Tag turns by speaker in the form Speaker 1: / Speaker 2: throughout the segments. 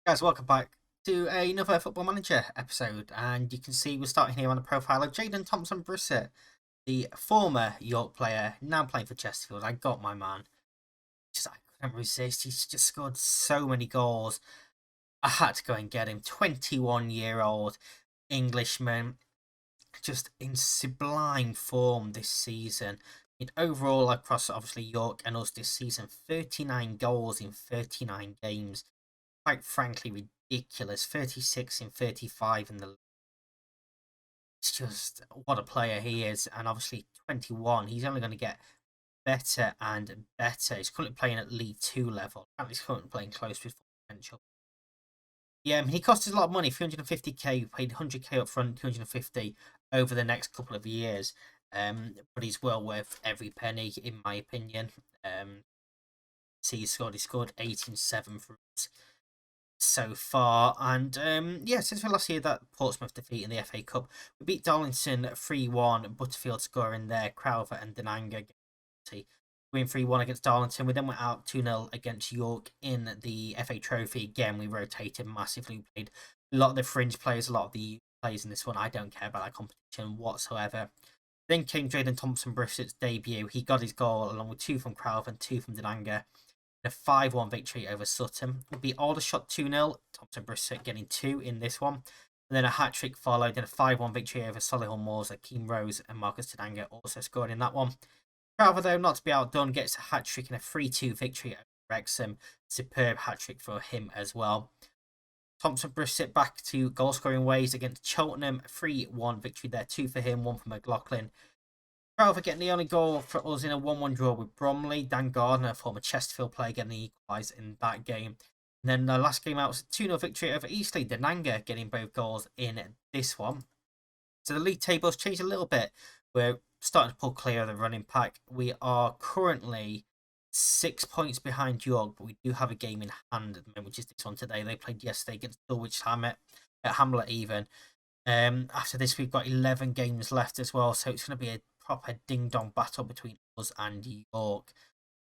Speaker 1: Guys, welcome back to another Football Manager episode, and you can see we're starting here on the profile of Jayden Thompson-Brissett, the former York player, now playing for Chesterfield. I got my man. I couldn't resist. He's just scored so many goals. I had to go and get him. 21-year-old Englishman, just in sublime form this season. Overall, across obviously York and us this season, 39 goals in 39 games. Quite frankly ridiculous. 36 in 35 in the league. It's just what a player he is, and obviously 21. He's only going to get better and better. He's currently playing at League Two level. Apparently, he's currently playing close to his full potential. Yeah, I mean, he cost us a lot of money. 350k. We paid 100k up front, 250 over the next couple of years. But he's well worth every penny, in my opinion. See, he scored 18-7 for us so far, and since we last year that Portsmouth defeat in the FA Cup, we beat Darlington 3-1. Butterfield scoring there, Crowther and Denanga win 3-1 against Darlington. We then went out 2-0 against York in the FA Trophy. Again, we rotated massively. We played a lot of the fringe players, a lot of the players in this one. I don't care about that competition whatsoever. Then came Jayden Thompson-Brissett's debut. He got his goal along with 2 from Crowther and 2 from Denanga. A 5-1 victory over Sutton. Would be Aldershot 2-0. Thompson-Brissett getting 2 in this one. And then a hat-trick followed in a 5-1 victory over Solihull Moors. Akeem Rose and Marcus Tedanga also scored in that one. Crowther, though, not to be outdone, gets a hat-trick in a 3-2 victory over Wrexham. Superb hat-trick for him as well. Thompson-Brissett back to goal-scoring ways against Cheltenham. 3-1 victory there. 2 for him, 1 for McLaughlin. Crowther getting the only goal for us in a 1-1 draw with Bromley. Dan Gardner, former Chesterfield player, getting the equaliser in that game. And then the last game out was a 2-0 victory over Eastleigh. Denanga getting both goals in this one. So the league table's changed a little bit. We're starting to pull clear of the running pack. We are currently 6 points behind York, but we do have a game in hand at the moment, which is this one today. They played yesterday against Dulwich Hamlet even. After this, we've got 11 games left as well, so it's going to be a proper ding-dong battle between us and York.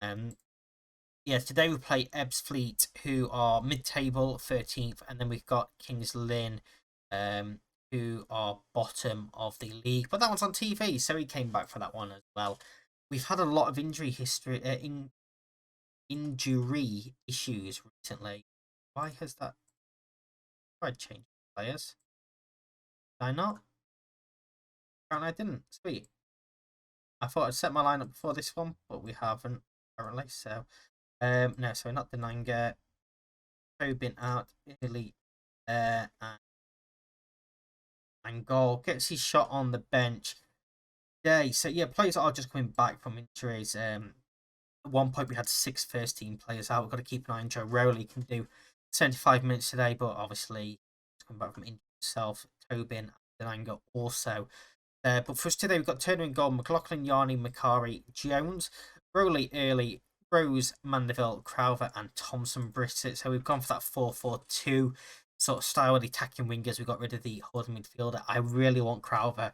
Speaker 1: Today we play Ebbsfleet, who are mid-table, 13th, and then we've got Kings Lynn, who are bottom of the league. But that one's on TV, so he came back for that one as well. We've had a lot of injury issues recently. Why has that? I changed players. Did I not? Apparently I didn't. Sweet. I thought I'd set my lineup before this one, but we haven't apparently. So, no, so we're not denying it. Tobin out early there, and goal gets his shot on the bench. Yeah, so yeah, players are just coming back from injuries. At one point we had 6 first team players out. We've got to keep an eye on Joe Rowley. Can do 75 minutes today, but obviously he's come back from injury himself. Tobin and Denanga also. But for us today, we've got Turner in goal, McLaughlin, Yarney, Macari, Jones, Rowley, Early, Rose, Mandeville, Crowther, and Thompson-Brissett. So we've gone for that 4-4-2 sort of style with attacking wingers. We got rid of the holding midfielder. I really want Crowther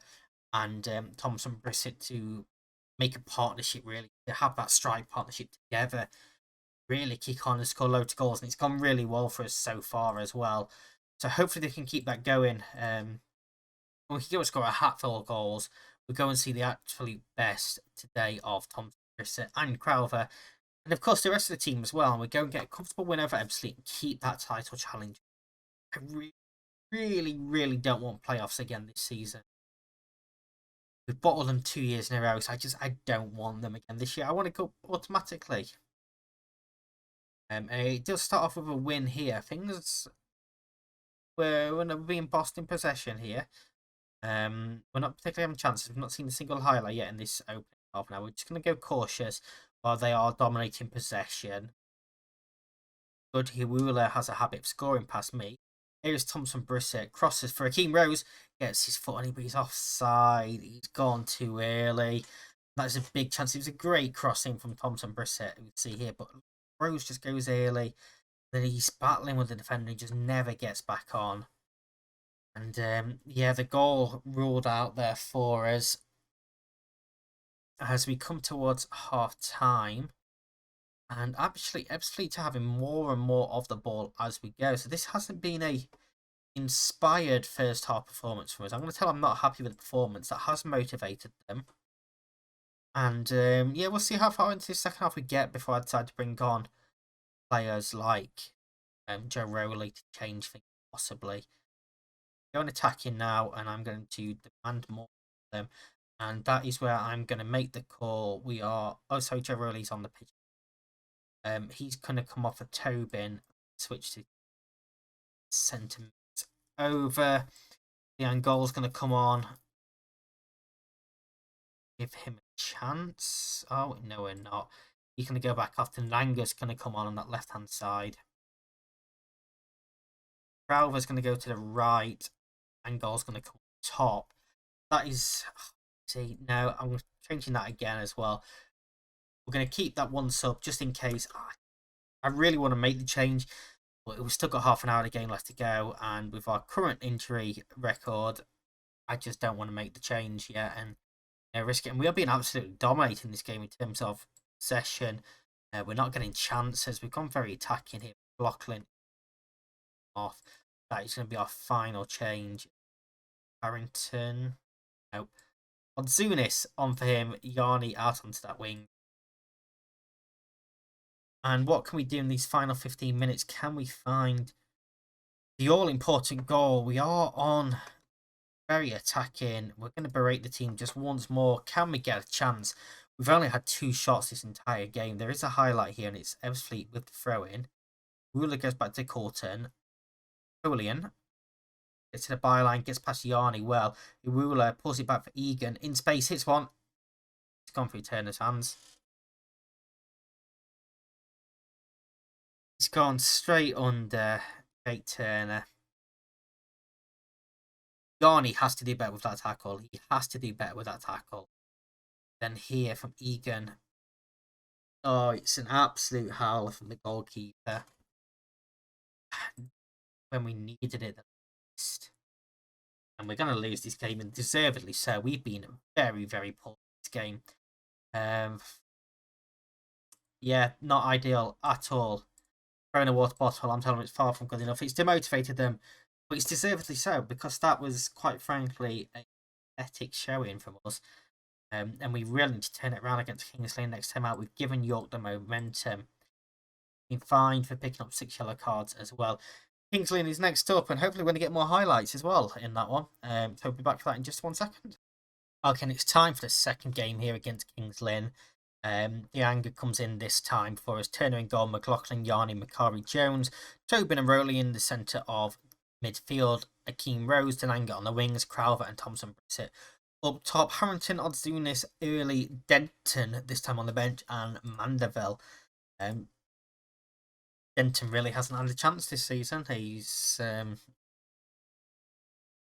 Speaker 1: and Thompson-Brissett to make a partnership, really, to have that strike partnership together, really kick on and score loads of goals. And it's gone really well for us so far as well. So hopefully they can keep that going. We can go and score a hatful of goals. We'll go and see the absolute best today of Thompson-Brissett and Crowther. And of course, the rest of the team as well. And we go and get a comfortable win over Ebbsfleet and keep that title challenge. I really don't want playoffs again this season. We've bottled them 2 years in a row, so I don't want them again this year. I want to go automatically. It does start off with a win here. We're going to be in Boston possession here. We're not particularly having chances. We've not seen a single highlight yet in this opening half now. We're just going to go cautious while they are dominating possession. Good, Hiwula has a habit of scoring past me. Here's Thompson-Brissett, crosses for Akeem Rose, gets his foot on it, but he's offside. He's gone too early. That is a big chance. It was a great crossing from Thompson-Brissett, you can see here, but Rose just goes early. Then he's battling with the defender, he just never gets back on. And the goal ruled out there for us as we come towards half time. And actually, Ebbsfleet are having more and more of the ball as we go. So this hasn't been a inspired first half performance from us. I'm going to tell them I'm not happy with the performance. That has motivated them. And yeah, we'll see how far into the second half we get before I decide to bring on players like Joe Rowley to change things possibly. Going attacking now, and I'm going to demand more of them. And that is where I'm going to make the call. We are... Oh, sorry, Joe Rowley's on the pitch. He's going to come off a Tobin, switch to centre over. The Angol's going to come on. Give him a chance. Oh, no, we're not. He's going to go back off. Nanga's going to come on that left-hand side. Crowther's going to go to the right. Angol's going to come top. That is... See, no, I'm changing that again as well. We're going to keep that one sub just in case. I really want to make the change. But we've still got half an hour of the game left to go. And with our current injury record, I just don't want to make the change yet and risk it. And we are being absolutely dominating this game in terms of possession. We're not getting chances. We've gone very attacking here. Lachlan off. That is going to be our final change. Harrington. Nope. Odzunis on for him. Yarni out onto that wing. And what can we do in these final 15 minutes? Can we find the all-important goal? We are on very attacking. We're going to berate the team just once more. Can we get a chance? We've only had 2 shots this entire game. There is a highlight here, and it's Ebbsfleet with the throw-in. Ruler goes back to Corton. Julian gets to the byline, gets past Yarni well. Ruler pulls it back for Egan. In space, hits one. It's gone through Turner's hands. It's gone straight under Jake Turner. Yarni has to do better with that tackle. He has to do better with that tackle. Then here from Egan. Oh, it's an absolute howler from the goalkeeper. When we needed it the least. And we're going to lose this game, and deservedly so. We've been very, very poor this game. Yeah, not ideal at all. Throwing a water bottle, I'm telling them it's far from good enough. It's demotivated them, but it's deservedly so, because that was, quite frankly, a pathetic showing from us. And we really need to turn it around against Kings Lynn next time out. We've given York the momentum. Been fined for picking up 6 yellow cards as well. Kings Lynn is next up, and hopefully we're going to get more highlights as well in that one. So we'll be back for that in just 1 second. Okay, and it's time for the second game here against Kings Lynn. The anger comes in this time for us. Turner in goal, McLaughlin, Yarni, Makari Jones, Tobin and Rowley in the centre of midfield, Akeem Rose, Denanga on the wings, Crowther and Thompson Brissett up top. Harrington, Odzunis, Early, Denton this time on the bench, and Mandeville. Denton really hasn't had a chance this season. He's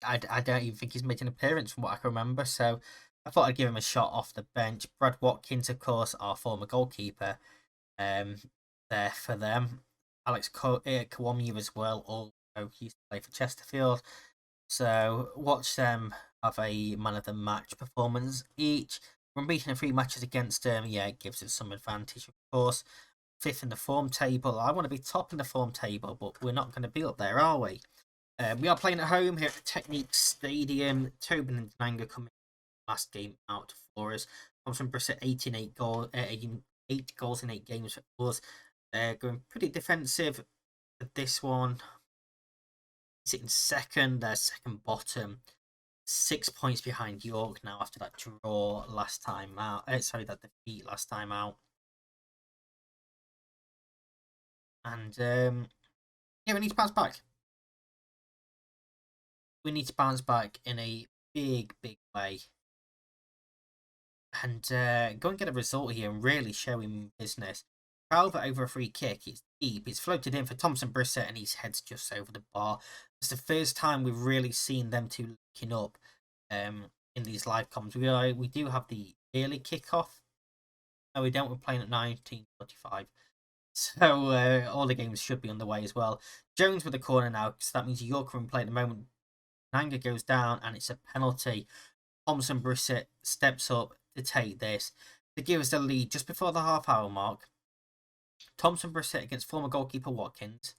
Speaker 1: I don't even think he's made an appearance from what I can remember, so I thought I'd give him a shot off the bench. Brad Watkins, of course, our former goalkeeper, there for them. Alex Kawamyu as well, although he used to play for Chesterfield. So watch them have a man of the match performance each. We're beating 3 matches against them. Yeah, it gives us some advantage, of course. 5th in the form table. I want to be top in the form table, but we're not going to be up there, are we? We are playing at home here at the Technique Stadium. Tobin and Denanga coming last game out for us. Thompson Brissett 8 goals in 8 games for us. They're going pretty defensive for this one. Sitting second, they're second bottom. 6 points behind York now after that draw last time out. That defeat last time out. And yeah, we need to bounce back. We need to bounce back in a big, big way. And go and get a result here and really show him business. Crowther over a free kick. It's deep. It's floated in for Thompson Brissett, and his head's just over the bar. It's the first time we've really seen them two linking up in these live comms. We do have the early kickoff. No, we don't. We're playing at 19:45. So all the games should be underway as well. Jones with the corner now, so that means York are in play at the moment. Nanga goes down, and it's a penalty. Thompson Brissett steps up to take this to give us the lead just before the half-hour mark. Thompson Brissett against former goalkeeper Watkins.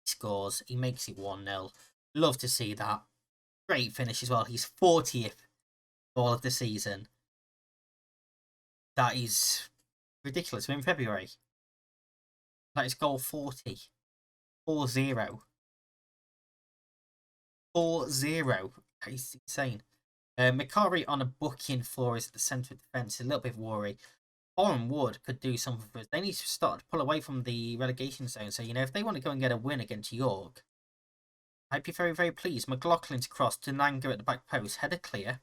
Speaker 1: He scores. He makes it 1-0. Love to see that. Great finish as well. He's 40th goal of the season. That is ridiculous. We're in February. That is goal 40. 4-0. 4-0. That is insane. Macari on a booking for us at the centre of defence. A little bit of worry. Boreham Wood could do something for us. They need to start to pull away from the relegation zone. So, if they want to go and get a win against York, I'd be very, very pleased. McLaughlin's cross to Nanga at the back post. Header clear.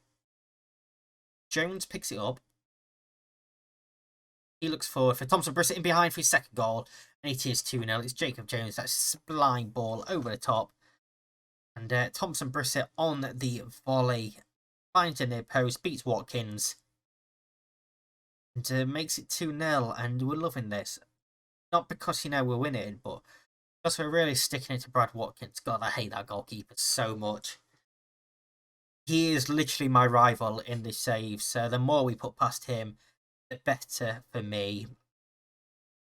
Speaker 1: Jones picks it up. He looks forward for Thompson Brissett in behind for his second goal. And it is 2-0. It's Jacob Jones. That sublime ball over the top. And Thompson Brissett on the volley. Finds a near post. Beats Watkins. And makes it 2-0. And we're loving this. Not because, we're winning. But because we're really sticking it to Brad Watkins. God, I hate that goalkeeper so much. He is literally my rival in this save. So the more we put past him, the better for me.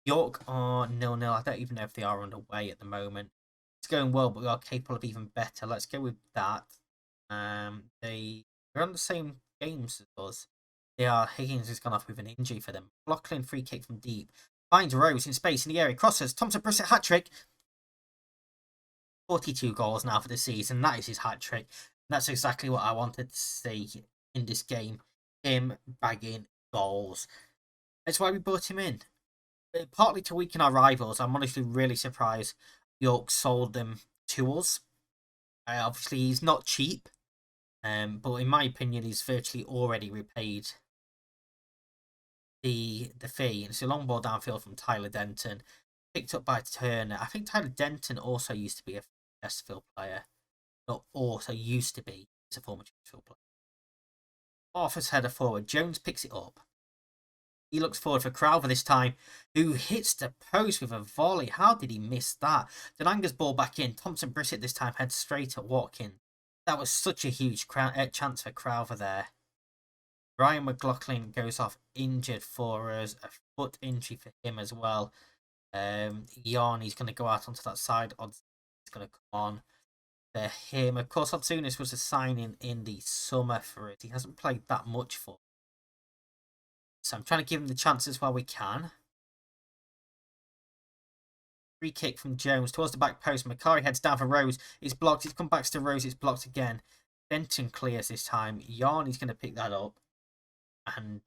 Speaker 1: York are 0-0. I don't even know if they are underway at the moment. It's going well, but we are capable of even better. Let's go with that. They're on the same games as us. They are. Higgins has gone off with an injury for them. Lachlan free kick from deep. Finds Rose in space in the area. Crosses. Thompson Brissett hat trick. 42 goals now for the season. That is his hat trick. That's exactly what I wanted to see in this game. Him bagging goals. That's why we brought him in. Partly to weaken our rivals. I'm honestly really surprised York sold them to us. Obviously, he's not cheap. But in my opinion, he's virtually already repaid the fee. And it's a long ball downfield from Tyler Denton. Picked up by Turner. I think Tyler Denton also used to be a Chesterfield player. Not also used to be. He's a former Chesterfield player. Arthur's header forward. Jones picks it up. He looks forward for Crowther this time, who hits the post with a volley. How did he miss that? Denanga's ball back in. Thompson Brissett this time heads straight at Watkins. That was such a huge chance for Crowther there. Ryan McLaughlin goes off injured for us. A foot injury for him as well. Yarny's going to go out onto that side. Odds is going to come on for him. Of course, Odzunis was a signing in the summer for it. He hasn't played that much for. So I'm trying to give him the chances while we can. Free kick from Jones towards the back post. Macari heads down for Rose. It's blocked. It's come back to Rose. It's blocked again. Denton clears this time. Yarny's going to pick that up. And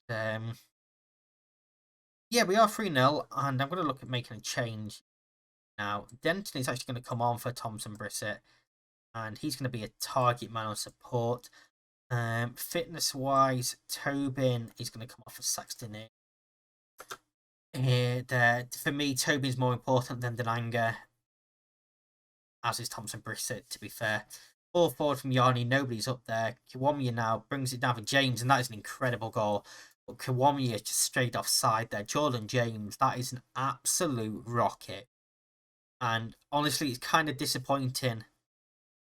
Speaker 1: yeah, we are 3-0. And I'm going to look at making a change now. Denton is actually going to come on for Thompson Brissett. And he's going to be a target man on support. Fitness-wise, Tobin is going to come off for Saxton. For me, Tobin's more important than Denanga, as is Thompson Brissett, to be fair. Ball forward from Yarny, nobody's up there. Kiwamiya now brings it down for James, and that is an incredible goal. But Kiwamiya just straight offside there. Jordan James, that is an absolute rocket. And honestly, it's kind of disappointing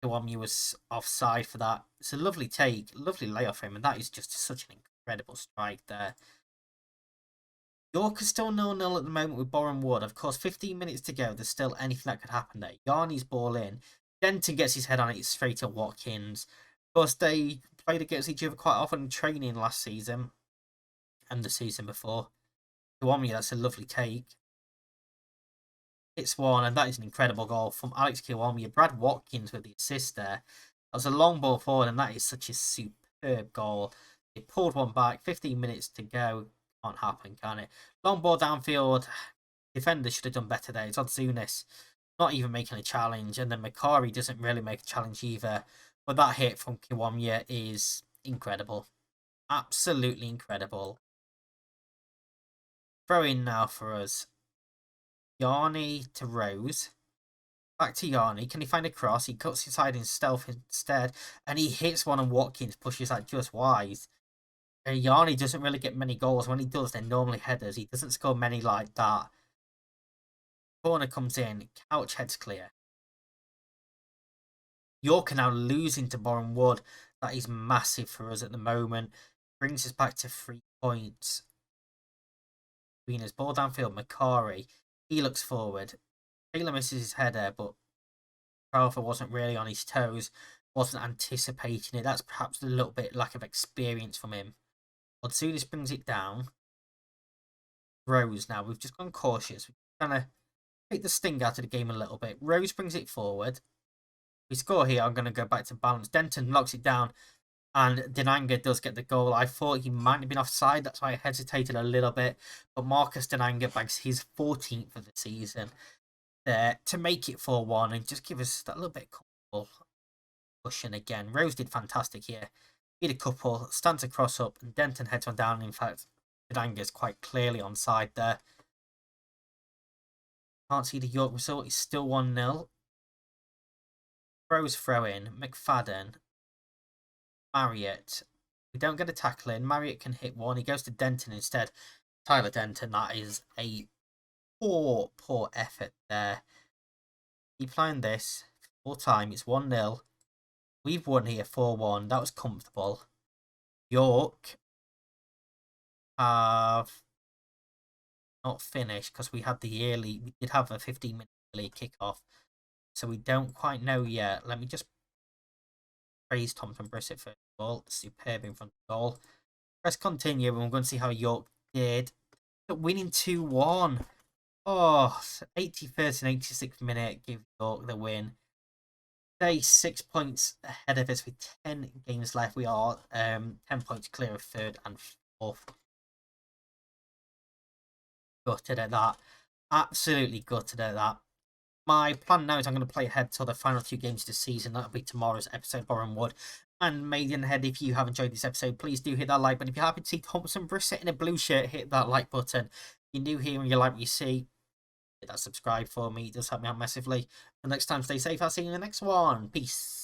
Speaker 1: Kiwamiya was offside for that. It's a lovely take, lovely layoff for him, and that is just such an incredible strike there. York is still 0-0 at the moment with Boreham Wood. Of course, 15 minutes to go. There's still anything that could happen there. Yarny's ball in. Denton gets his head on it straight at Watkins. Of course, they played against each other quite often in training last season and the season before. Kiwamiya, that's a lovely take. It's one, and that is an incredible goal from Alex Kiwamiya. Brad Watkins with the assist there. That was a long ball forward, and that is such a superb goal. They pulled one back. 15 minutes to go. Can't happen, can it? Long ball downfield. Defender should have done better there. It's Odzunis not even making a challenge, and then Macari doesn't really make a challenge either. But that hit from Kiwamiya is incredible. Absolutely incredible. Throw in now for us. Yarny to Rose. Back to Yarny. Can he find a cross? He cuts inside in stealth instead. And he hits one and Watkins pushes that just wide. Yarny doesn't really get many goals. When he does, they're normally headers. He doesn't score many like that. Corner comes in. Couch heads clear. York are now losing to Boreham Wood. That is massive for us at the moment. Brings us back to 3 points. Wieners, ball downfield, Macari. He looks forward. Taylor misses his header, but Crowther wasn't really on his toes, wasn't anticipating it. That's perhaps a little bit lack of experience from him. Odsunis brings it down. Rose now. We've just gone cautious. We're trying to take the sting out of the game a little bit. Rose brings it forward. We score here. I'm going to go back to balance. Denton knocks it down. And Denanga does get the goal. I thought he might have been offside. That's why I hesitated a little bit. But Marcus Denanga bags his 14th of the season there to make it 4-1 and just give us that little bit of comfortable pushing again. Rose did fantastic here. Hit a couple, stands a cross up, and Denton heads one down. In fact, Denanga's quite clearly onside there. Can't see the York result. It's still 1-0. Rose throw in. McFadden. Marriott. We don't get a tackle in. Marriott can hit one. He goes to Denton instead. Tyler Denton. That is a poor effort there. Keep playing this full time. It's 1-0. We've won here 4-1. That was comfortable. York have not finished because we had we did have a 15-minute early kickoff. So we don't quite know yet. Let me just praise Thompson Brissett for the goal. Superb in front of the goal. Press continue and we're going to see how York did. Winning 2-1. Oh, 81st and 86th minute give York the win. Stay 6 points ahead of us with 10 games left. We are 10 points clear of third and fourth. Gutted at that. Absolutely gutted at that. My plan now is I'm going to play ahead till the final 2 games of the season. That'll be tomorrow's episode, Boreham Wood and Maidenhead. If you have enjoyed this episode, please do hit that like button. If you're happy to see Thompson Brissett in a blue shirt, hit that like button. If you're new here and you like what you see, hit that subscribe for me. It does help me out massively. Until next time, stay safe. I'll see you in the next one. Peace.